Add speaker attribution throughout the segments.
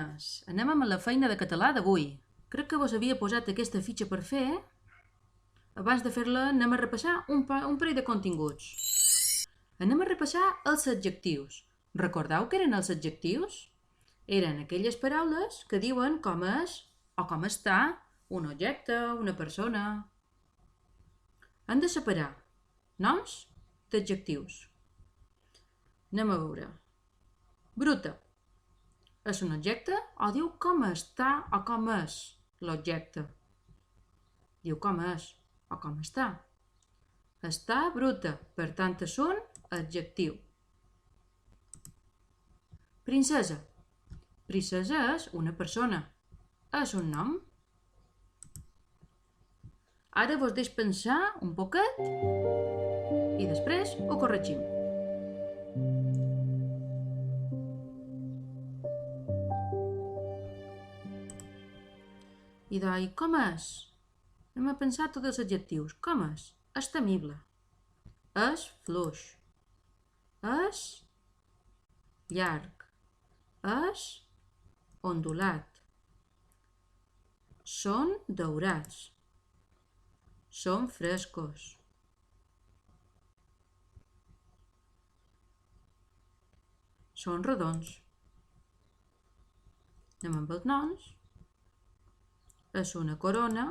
Speaker 1: nenes, anem amb la feina de català d'avui. Crec que vos havia posat aquesta fitxa per fer. Abans de fer-la anem a repassar un parell de continguts. Anem a repassar els adjectius. Recordeu què eren els adjectius? Eren aquelles paraules que diuen com és o com està un objecte, una persona. Han de separar noms d'adjectius. Anem a veure. Bruta. És un objecte o diu com està o com és l'objecte? Diu com és o com està. Està bruta, per tant és un adjectiu. Princesa. Princesa és una persona. És un nom. Ara vos deixo pensar un poquet i després ho corregim. I com és? Anem a pensar tots els adjectius. Com és? És temible. És fluix. És llarg. És ondulat. Són daurats. Són frescos. Són rodons. Anem amb els noms. És una corona,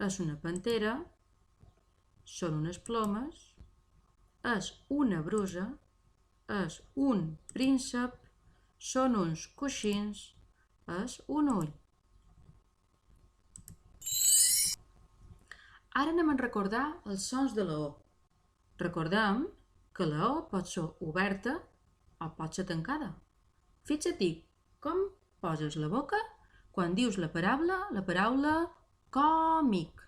Speaker 1: és una pantera, són unes plomes, és una brusa, és un príncep, són uns coixins, és un ull. Ara anem a recordar els sons de la O. Recordem que la O pot ser oberta o pot ser tancada. Fixa't com poses la boca quan dius la paraula còmic.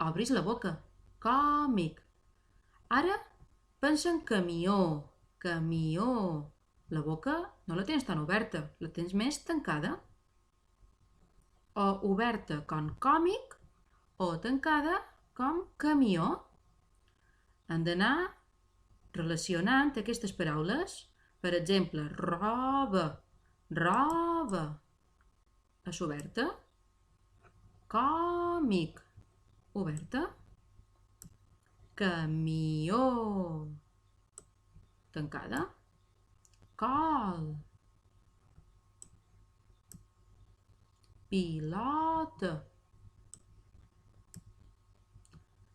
Speaker 1: Obris la boca. Còmic. Ara pensa en camió. Camió. La boca no la tens tan oberta, la tens més tancada. O oberta com còmic o tancada com camió. Hem d'anar relacionant aquestes paraules. Per exemple, roba. Roba. És oberta. Còmic. Oberta. Camió. Tancada. Col. Pilota.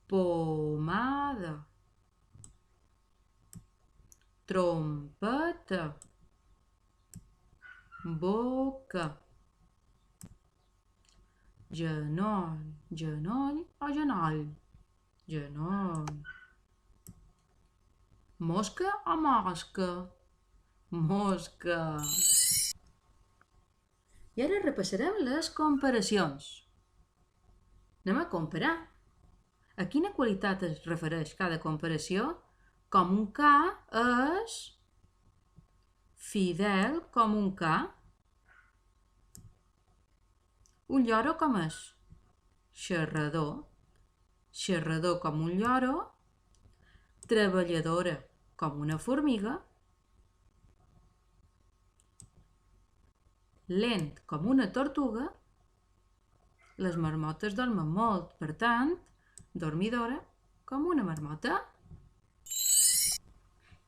Speaker 1: Pomada. Trompeta. Boca. Genoll. Genoll o genoll? Genoll. Mosca o mosca? Mosca. I ara repassarem les comparacions. Anem a comparar. A quina qualitat es refereix cada comparació? Com un ca és fidel com un ca. Un lloro com és? Xerrador. Xerrador com un lloro. Treballadora com una formiga. Lent com una tortuga. Les marmotes dormen molt, per tant, dormidora com una marmota.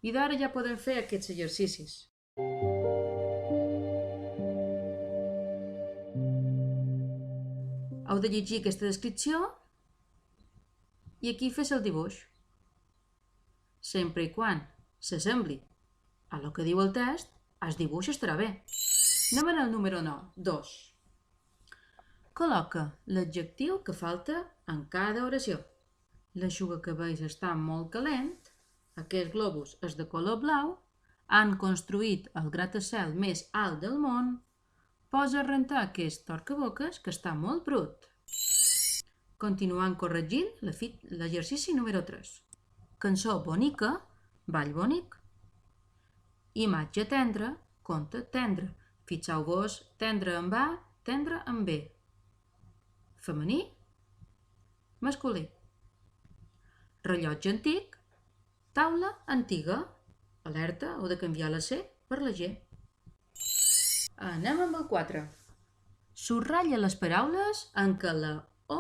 Speaker 1: I d'ara ja podem fer aquests exercicis. Heu de llegir aquesta descripció i aquí fes el dibuix. Sempre i quan s'assembli a el que diu el text, el dibuix estarà bé. Anem al número 9. 2. Col·loca l'adjectiu que falta en cada oració. L'eixugacabells està molt calent, aquest globus és de color blau, han construït el gratacel més alt del món, posa a rentar aquest torcaboques que està molt brut. Continuant corregint l'exercici número 3. Cançó bonica, ball bonic. Imatge tendra, conte tendre. Fixeu-vos, tendre amb A, tendre amb B. Femení, masculí. Rellotge antic, taula antiga. Alerta, heu de canviar la C per la G. Anem amb el 4. Subratlla les paraules en què la O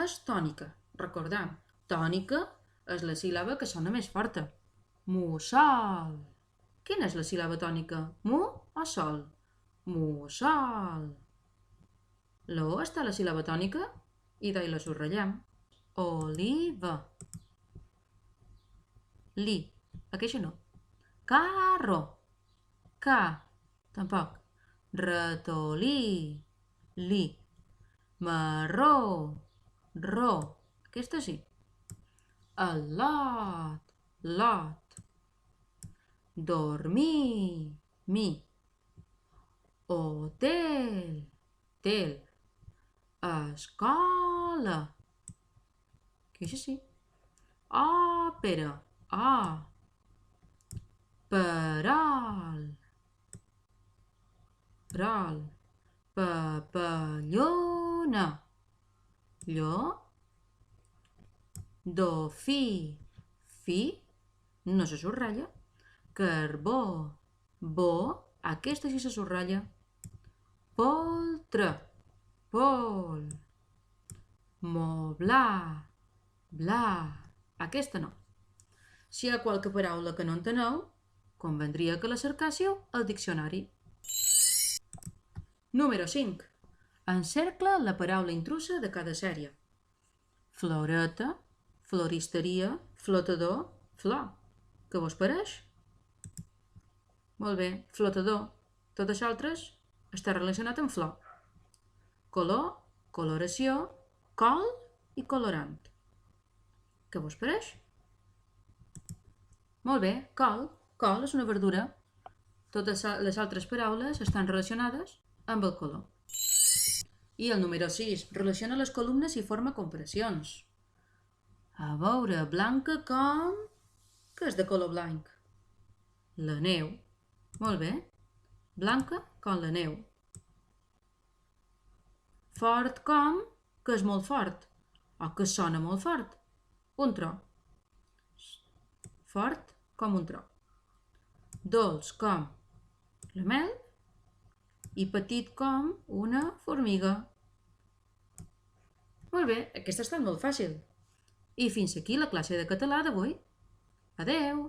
Speaker 1: és tònica. Recordem, tònica és la síl·laba que sona més forta. Mussol. Quina és la síl·laba tònica? Mu o sol? Mussol. La O està a la síl·laba tònica i d'ahir la subratllem. Oliva. Li. Aquesta no. Carro. Ca. Tampoc. Ratolí. Li. Marró. Ro. Aquesta sí. El lot. Lot. Dormir. Mi. Hotel. Tel. Escola. Aquesta sí. Òpera. A. Perol. Perol. Papallona. Llo. Dofí. Fi. No se subratlla. Carbó. Bo. Aquesta sí se subratlla. Poltre. Pol. Moblar. Bla. Aquesta no. Si hi ha qualque paraula que no enteneu, convendria que la cercàssiu al diccionari. Número 5. Encercla la paraula intrusa de cada sèrie. Floreta, floristeria, flotador, flor. Què vos pareix? Molt bé, flotador. Tot això altres està relacionat amb flor. Color, coloració, col i colorant. Què vos pareix? Molt bé, col. Col és una verdura. Totes les altres paraules estan relacionades amb el color. I el número 6. Relaciona les columnes i forma comparacions. A veure, blanca com... Què és de color blanc? La neu. Molt bé. Blanca com la neu. Fort com... Que és molt fort. O que sona molt fort. Un tro. Fort com un tro. Dolç com la mel i petit com una formiga. Molt bé, aquesta ha estat molt fàcil. I fins aquí la classe de català d'avui. Adeu!